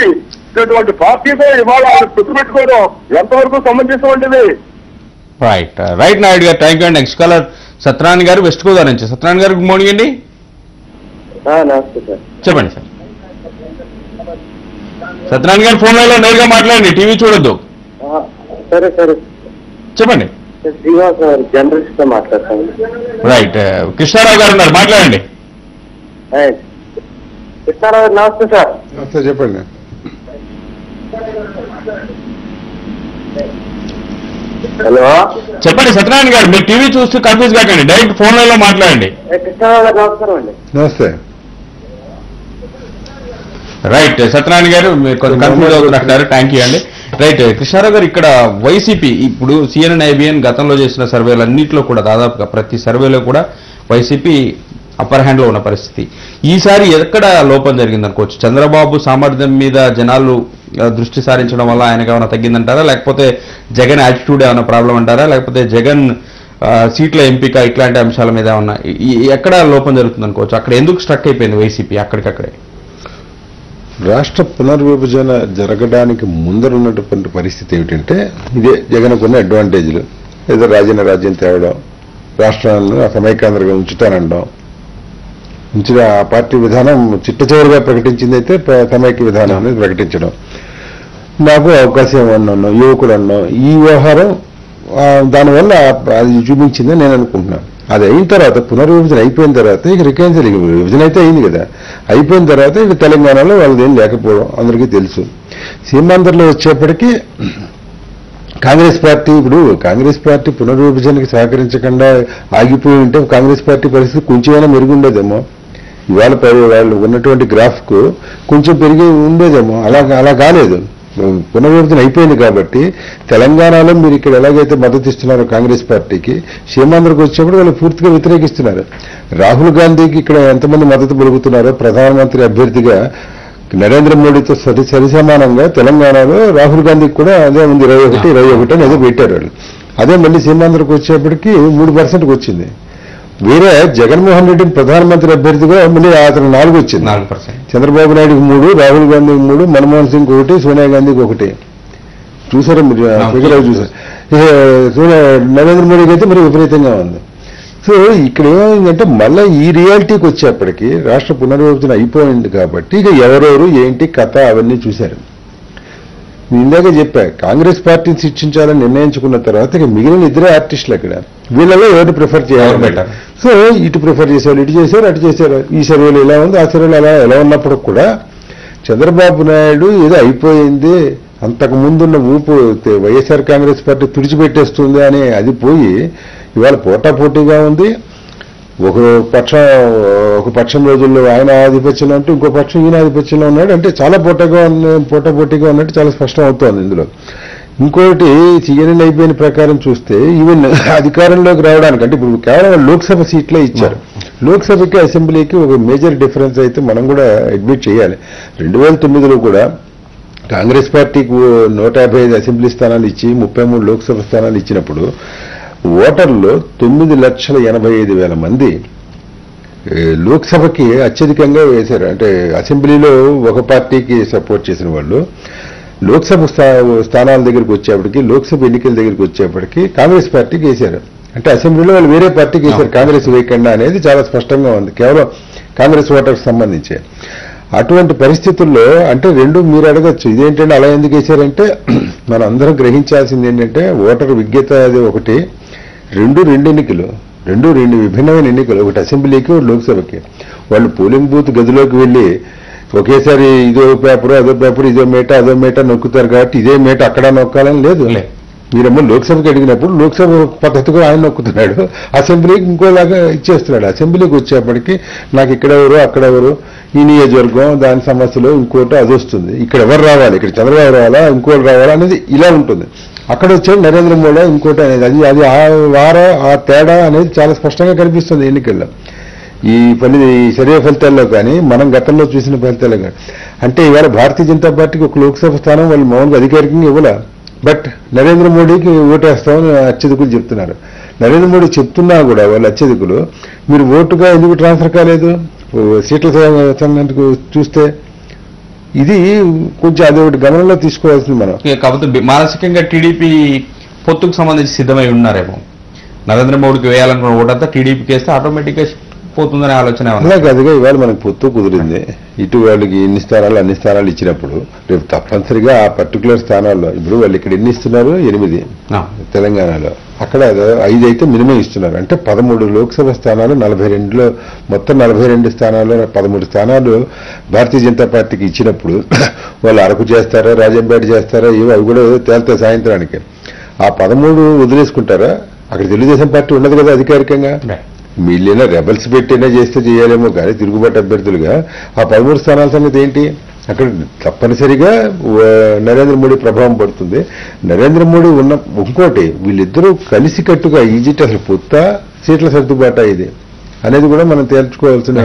ఇటువంటి పార్టీతో ఇవాళ గుర్తు పెట్టుకోవడం ఎంతవరకు సమంజసమైనది? రైట్ నాయుడు గారు, థ్యాంక్ యూ అండి. నెక్స్ట్ కాలర్ సత్యనారాయణ గారు వెస్ట్ గోదావరి నుంచి. సత్యనారాయణ గారు గుడ్ మార్నింగ్ అండి. నమస్తే సార్. చెప్పండి సార్. సత్యనారాయణ గారు ఫోన్ లైన్లో నేరుగా మాట్లాడండి, టీవీ చూడొద్దు. సరే సరే చెప్పండి. శ్రీనివాస్ జర్నలిస్ట్ తో మాట్లాడతాను. రైట్, కృష్ణారావు గారు ఉన్నారు, మాట్లాడండి. కృష్ణారావు గారు నమస్తే సార్. నమస్తే, చెప్పండి. హలో, చెప్పండి సత్యనారాయణ గారు, మీరు టీవీ చూస్తూ కన్ఫ్యూజ్ కాకండి, డైరెక్ట్ ఫోన్ లైన్ లో మాట్లాడండి. నమస్కారం అండి. నమస్తే. రైట్ సత్యనారాయణ గారు, మీరు కొంచెం కన్ఫ్యూజ్ అవుతున్నారు. థ్యాంక్ యూ అండి. రైట్ కృష్ణారావు గారు, ఇక్కడ వైసీపీ ఇప్పుడు సిఎన్ఎన్ ఐబిఎన్ గతంలో చేసిన సర్వేలు అన్నింటిలో కూడా దాదాపుగా ప్రతి సర్వేలో కూడా వైసీపీ అప్పర్ హ్యాండ్ లో ఉన్న పరిస్థితి. ఈసారి ఎక్కడ లోపం జరిగింది అనుకోవచ్చు? చంద్రబాబు సామర్థ్యం మీద జనాలు దృష్టి సారించడం వల్ల ఆయనకు ఏమైనా తగ్గిందంటారా, లేకపోతే జగన్ యాటిట్యూడ్ ఏమైనా ప్రాబ్లం అంటారా, లేకపోతే జగన్ సీట్ల ఎంపిక ఇట్లాంటి అంశాల మీద ఏమన్నా ఎక్కడ లోపం జరుగుతుంది అనుకోవచ్చు? అక్కడ ఎందుకు స్ట్రక్ అయిపోయింది వైసీపీ అక్కడికక్కడే? రాష్ట్ర పునర్విభజన జరగడానికి ముందరున్నటువంటి పరిస్థితి ఏమిటంటే, ఇదే జగన్కున్న అడ్వాంటేజ్లు. ఏదో రాజ్యం తేవడం, రాష్ట్రాలను సమైకాంధ్రంగా ఉంచుతానడం, ఉంచిన ఆ పార్టీ విధానం చిట్ట చివరిగా ప్రకటించింది అయితే సమైక్య విధానం అనేది ప్రకటించడం, నాకు అవకాశం ఇవ్వను యువకులు అన్నాం. ఈ వ్యవహారం దానివల్ల అది చూపించిందని నేను అనుకుంటున్నాను. అది అయిన తర్వాత పునర్విభజన అయిపోయిన తర్వాత ఇక రికైన్సల్, విభజన అయితే అయింది కదా, అయిపోయిన తర్వాత ఇక తెలంగాణలో వాళ్ళది ఏం లేకపోవడం అందరికీ తెలుసు. సీమాంధ్రలో వచ్చేప్పటికీ కాంగ్రెస్ పార్టీ పునర్విభజనకి సహకరించకుండా ఆగిపోయి ఉంటే కాంగ్రెస్ పార్టీ పరిస్థితి కొంచెమైనా మెరుగుండేదేమో. ఇవాళ వాళ్ళు ఉన్నటువంటి గ్రాఫ్ కు కొంచెం పెరిగి ఉండేదేమో. అలా కాలేదు. పునర్విభజన అయిపోయింది కాబట్టి తెలంగాణలో మీరు ఇక్కడ ఎలాగైతే మద్దతు ఇస్తున్నారో కాంగ్రెస్ పార్టీకి, సీమాంధ్రకు వచ్చేప్పుడు వాళ్ళు పూర్తిగా వ్యతిరేకిస్తున్నారు. రాహుల్ గాంధీకి ఇక్కడ ఎంతమంది మద్దతు పలుకుతున్నారో, ప్రధానమంత్రి అభ్యర్థిగా నరేంద్ర మోడీతో సరిసమానంగా తెలంగాణలో రాహుల్ గాంధీకి కూడా అదే ఉంది, 21 అని ఏదో పెట్టారు వాళ్ళు. అదే మళ్ళీ సీమాంధ్రకు వచ్చేప్పటికి 3% వచ్చింది. వేరే జగన్మోహన్ రెడ్డిని ప్రధానమంత్రి అభ్యర్థిగా మళ్ళీ అతను 4 వచ్చింది. 4%. చంద్రబాబు నాయుడుకి 3, రాహుల్ గాంధీకి 3, మన్మోహన్ సింగ్ 1, సోనియా గాంధీకి 1. చూసారా మీరు? ఫిగర్ చూసారు. నరేంద్ర మోడీకి అయితే మరి విపరీతంగా ఉంది. సో ఇక్కడ ఏమైందంటే మళ్ళీ ఈ రియాలిటీకి వచ్చేప్పటికీ రాష్ట్ర పునర్విభజన అయిపోయింది కాబట్టి ఇక ఎవరెవరు ఏంటి కథ అవన్నీ చూశారు. ఇందాక చెప్పా, కాంగ్రెస్ పార్టీని శిక్షించాలని నిర్ణయించుకున్న తర్వాత ఇక మిగిలిన ఇద్దరే ఆర్టిస్టులు అక్కడ. వీళ్ళలో ఎవరు ప్రిఫర్ చేయాలి? సో ఇటు ప్రిఫర్ చేసేవాళ్ళు ఇటు చేశారు, అటు చేశారు. ఈ సర్వేలు ఎలా ఉంది, ఆ సర్వేలు ఎలా ఉన్నప్పుడు కూడా చంద్రబాబు నాయుడు ఏదో అయిపోయింది, అంతకు ముందున్న ఊపు వైఎస్ఆర్ కాంగ్రెస్ పార్టీ తుడిచిపెట్టేస్తుంది అని అది పోయి ఇవాళ పోటాపోటీగా ఉంది. ఒక పక్షం రోజుల్లో ఆయన ఆధిపత్యంలో ఉంటూ ఇంకో పక్షం ఈయన ఆధిపత్యంలో ఉన్నాడు. అంటే చాలా పోటాపోటీగా ఉన్నట్టు చాలా స్పష్టం అవుతోంది ఇందులో. ఇంకోటి సిఎన్ఎన్ అయిపోయిన ప్రకారం చూస్తే ఈవెన్ అధికారంలోకి రావడానికి అంటే ఇప్పుడు కేవలం లోక్సభ సీట్లే ఇచ్చారు. లోక్సభకి అసెంబ్లీకి ఒక మేజర్ డిఫరెన్స్ అయితే మనం కూడా అడ్మిట్ చేయాలి. 2009లో కూడా కాంగ్రెస్ పార్టీకి 155 అసెంబ్లీ స్థానాలు ఇచ్చి 33 లోక్సభ స్థానాలు ఇచ్చినప్పుడు ఓటర్లు 9,85,000 మంది లోక్సభకి అత్యధికంగా వేశారు. అంటే అసెంబ్లీలో ఒక పార్టీకి సపోర్ట్ చేసిన వాళ్ళు లోక్సభ స్థానాల దగ్గరికి వచ్చేప్పటికి, లోక్సభ ఎన్నికల దగ్గరికి వచ్చేప్పటికి కాంగ్రెస్ పార్టీకి వేశారు. అంటే అసెంబ్లీలో వాళ్ళు వేరే పార్టీకి వేశారు, కాంగ్రెస్ వేయకుండా అనేది చాలా స్పష్టంగా ఉంది కేవలం కాంగ్రెస్ ఓటర్కి సంబంధించి. అటువంటి పరిస్థితుల్లో అంటే రెండు మీరు అడగచ్చు, ఇదేంటంటే అలా ఎందుకు వేశారంటే మనం అందరం గ్రహించాల్సింది ఏంటంటే ఓటర్ విజ్ఞత అది ఒకటి, రెండు ఎన్నికలు, రెండు విభిన్నమైన ఎన్నికలు, ఒకటి అసెంబ్లీకి ఒకటి లోక్సభకి. వాళ్ళు పోలింగ్ బూత్ గదిలోకి వెళ్ళి ఒకేసారి ఇదో పేపరు అదో పేపర్, ఇదో మేట అదో మేట నొక్కుతారు కాబట్టి ఇదే మేట అక్కడ నొక్కాలని లేదు. మీరేమో లోక్సభకి అడిగినప్పుడు లోక్సభ పద్ధతిగా ఆయన నొక్కుతున్నాడు, అసెంబ్లీకి ఇంకోలాగా ఇచ్చేస్తున్నాడు. అసెంబ్లీకి వచ్చేప్పటికి నాకు ఇక్కడెవరు అక్కడెవరు, ఈ నియోజకవర్గం దాని సమస్యలు ఇంకోటి అది వస్తుంది, ఇక్కడ ఎవరు రావాలి, ఇక్కడ చంద్రబాబు రావాలా ఇంకోటి రావాలా అనేది ఇలా ఉంటుంది. అక్కడ వచ్చాడు నరేంద్ర మోడీ ఇంకోటి అనేది అది ఆ తేడా అనేది చాలా స్పష్టంగా కనిపిస్తుంది ఎన్నికల్లో. ఈ సర్వే ఫలితాల్లో కానీ మనం గతంలో చూసిన ఫలితాల్లో కానీ. అంటే ఇవాళ భారతీయ జనతా పార్టీకి ఒక లోక్సభ స్థానం వాళ్ళు మామూలుగా అధికారికంగా ఇవ్వాల, బట్ నరేంద్ర మోడీకి ఓటేస్తామని అత్యధికులు చెప్తున్నారు. నరేంద్ర మోడీ చెప్తున్నా కూడా వాళ్ళు అత్యధికులు మీరు ఓటుగా ఎందుకు ట్రాన్స్ఫర్ కాలేదు సీట్ల సంఘానికి చూస్తే, ఇది కొంచెం అది ఒకటి గమనంలో తీసుకోవాల్సింది మనం. కాకపోతే మానసికంగా టీడీపీ పొత్తుకు సంబంధించి సిద్ధమై ఉన్నారేమో, నరేంద్ర మోడీకి వేయాలనుకున్న ఓటంతా టీడీపీకి వేస్తే ఆటోమేటిక్గా పోతుందనే ఆలోచన. అలా కాదుగా ఇవాళ మనకు పొత్తు కుదిరింది, ఇటు వాళ్ళకి అన్ని స్థానాలు ఇచ్చినప్పుడు రేపు తప్పనిసరిగా ఆ పర్టికులర్ స్థానాల్లో ఇప్పుడు వాళ్ళు ఇక్కడ ఎన్ని ఇస్తున్నారు 8 తెలంగాణలో, అక్కడ 5 అయితే మినిమం ఇస్తున్నారు. అంటే 13 లోక్సభ స్థానాలు 42లో మొత్తం 42 స్థానాల్లో 13 స్థానాలు భారతీయ జనతా పార్టీకి ఇచ్చినప్పుడు వాళ్ళు అరకు చేస్తారా రాజంపేట చేస్తారా ఇవి అవి కూడా తేల్తాయి సాయంత్రానికి. ఆ 13 వదిలేసుకుంటారా? అక్కడ తెలుగుదేశం పార్టీ ఉన్నది కదా అధికారికంగా. వీళ్ళైనా రెబల్స్ పెట్టినా చేస్తే చేయాలేమో కానీ తిరుగుబాటు అభ్యర్థులుగా ఆ 13 స్థానాల సంగతి ఏంటి? అక్కడ తప్పనిసరిగా నరేంద్ర మోడీ ప్రభావం పడుతుంది. నరేంద్ర మోడీ ఉన్న ఇంకోటి వీళ్ళిద్దరూ కలిసికట్టుగా ఈజిప్ట్ అసలు పొత్త సీట్ల సర్దుబాట ఇది అనేది కూడా మనం తేల్చుకోవాల్సిన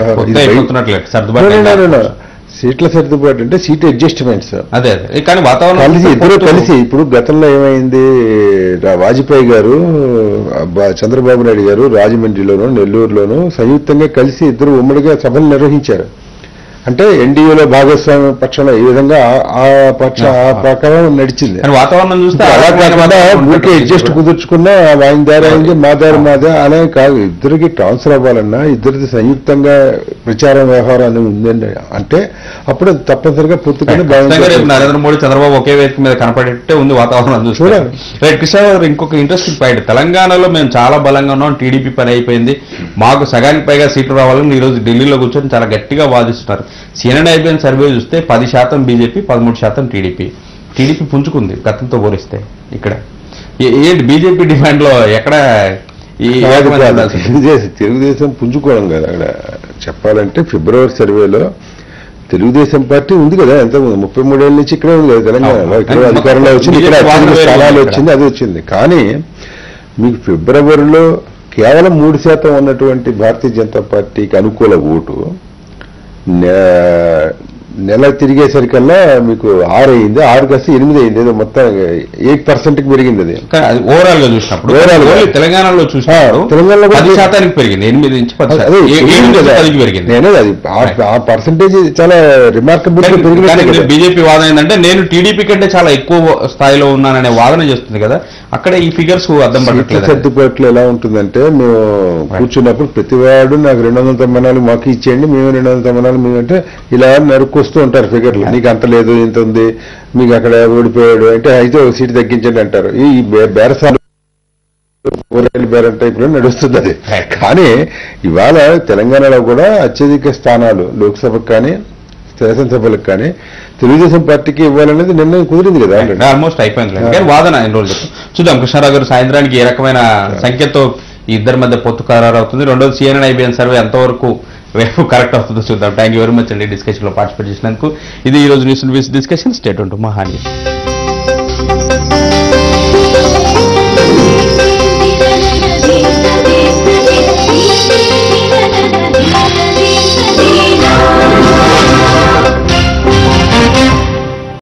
సీట్ల సర్దుబాటు అంటే సీట్ అడ్జస్ట్మెంట్స్. అదే కానీ వాతావరణం కలిసి ఇద్దరు కలిసి ఇప్పుడు గతంలో ఏమైంది, వాజ్పేయి గారు చంద్రబాబు నాయుడు గారు రాజమండ్రిలోను నెల్లూరులోను సంయుక్తంగా కలిసి ఇద్దరు ఉమ్మడిగా సభలు నిర్వహించారు. అంటే ఎన్డీఏలో భాగస్వామ్య పక్షంలో ఈ విధంగా ఆ ప్రకారం నడిచింది. వాతావరణం చూస్తే అలా కాకుండా ఊరికే అడ్జస్ట్ కుదుర్చుకున్నా ఆయన దారి అయింది మా దారి మాదే అనే కాదు. ఇద్దరికి ట్రాన్స్ఫర్ అవ్వాలన్నా ఇద్దరిది సంయుక్తంగా ప్రచారం వ్యవహారం అనేది ఉందండి అంటే అప్పుడు తప్పనిసరిగా పూర్తిగానే నరేంద్ర మోడీ చంద్రబాబు ఒకే వేదిక మీద కనపడేట్టే ఉంది వాతావరణం చూడాలి. రైట్ కృష్ణ గారు, ఇంకొక ఇంట్రెస్టింగ్ పాయింట్, తెలంగాణలో మేము చాలా బలంగా ఉన్నాం, టీడీపీ పని అయిపోయింది, మాకు సగానికి పైగా సీట్లు రావాలని ఈ రోజు ఢిల్లీలో కూర్చొని చాలా గట్టిగా వాదిస్తున్నారు. CNN సర్వే చూస్తే 10% బీజేపీ, 13% టీడీపీ. టీడీపీ పుంజుకుంది గతంతో పోలిస్తే. ఇక్కడ ఏంటి బీజేపీ డిమాండ్ లో ఎక్కడ తెలుగుదేశం పుంజుకోవడం కదా? అక్కడ చెప్పాలంటే ఫిబ్రవరి సర్వేలో తెలుగుదేశం పార్టీ ఉంది కదా, ఎంత 33 ఏళ్ళ నుంచి ఇక్కడే ఉంది కదా తెలంగాణలో. ఇక్కడ అధికారంలో వచ్చింది, ఇక్కడ స్థానాలు వచ్చింది, అది వచ్చింది. కానీ మీకు ఫిబ్రవరిలో కేవలం 3% ఉన్నటువంటి భారతీయ జనతా పార్టీకి అనుకూల ఓటు నెల తిరిగేసరికల్లా మీకు 6 అయింది, 6 కాస్త 8 అయింది, ఏదో మొత్తం 8% పెరిగింది. అది ఓవరాల్ గా చూసినప్పుడు తెలంగాణలో తెలంగాణలో 10% పెరిగింది, 8 నుంచి 10 పెరిగింది. అది ఆ పర్సంటేజ్ చాలా రిమార్కబుల్ గా పెరిగింది. బీజేపీ వాదన ఏంటంటే నేను టీడీపీ కంటే చాలా ఎక్కువ స్థాయిలో ఉన్నాననే వాదన చేస్తుంది కదా, అక్కడ ఈ ఫిగర్స్ అర్థం పడట్లేదు. సర్దుబాట్లు ఎలా ఉంటుందంటే మేము కూర్చున్నప్పుడు ప్రతివాడు నాకు 294 మాకు ఇచ్చేయండి, మేము 294 మేము అంటే ఇలా నరుక్కొస్తూ ఉంటారు ఫిగర్లు. నీకు అంత లేదు ఇంత ఉంది, మీకు అక్కడ ఓడిపోయాడు అంటే అయితే ఒక సీటు తగ్గించండి అంటారు. ఈ బేరసాలు బేరం టైప్ లో నడుస్తుంది అది. కానీ ఇవాళ తెలంగాణలో కూడా అత్యధిక స్థానాలు లోక్సభకు కానీ శాసనసభలకు కానీ తెలుగుదేశం పార్టీకి ఇవ్వాలనేది నిర్ణయం కుదిరింది కదా, ఆల్మోస్ట్ అయిపోయింది. కానీ వాదన ఎన్ని రోజులు చూద్దాం. కృష్ణారావు గారు, సాయంత్రానికి ఏ రకమైన సంఖ్యతో ఈ ఇద్దరి మధ్య పొత్తు ఖరారు అవుతుంది? రెండోది CNN సర్వే ఎంతవరకు రేపు కరెక్ట్ అవుతుందో చూద్దాం. థ్యాంక్ యూ వెరీ మచ్ అండి డిస్కషన్ లో పార్టిసిపేట్ చేసినందుకు. ఇది ఈ రోజు న్యూస్ డిస్కషన్. స్టేట్ ఉంటుంది మహాని.